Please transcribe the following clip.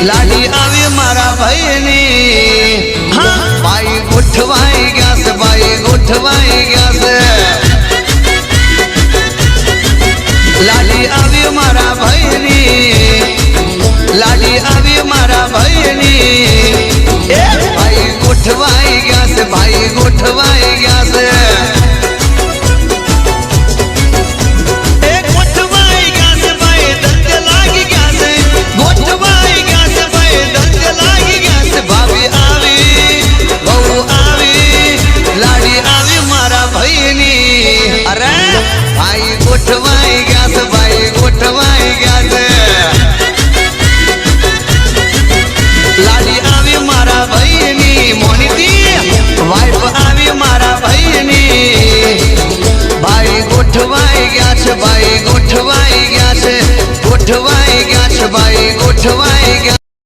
लाडी आवी मारा भाईनी हाँ भाई गोठवाई गया से भाई गोठवाई गया से लाडी आवी मारा भाईनी लाडी आवी मारा भाईनी ए भाई गोठवाई गया से भाई गोठवाई गया से गोठवाई गया से भाई गोठवाई गया से लाडी आवी मारा भाईनी मोनिती वाइफ आवी मारा भाईनी भाई गोठवाई गया से भाई गोठवाई गया से गोठवाई गया से भाई गोठवाई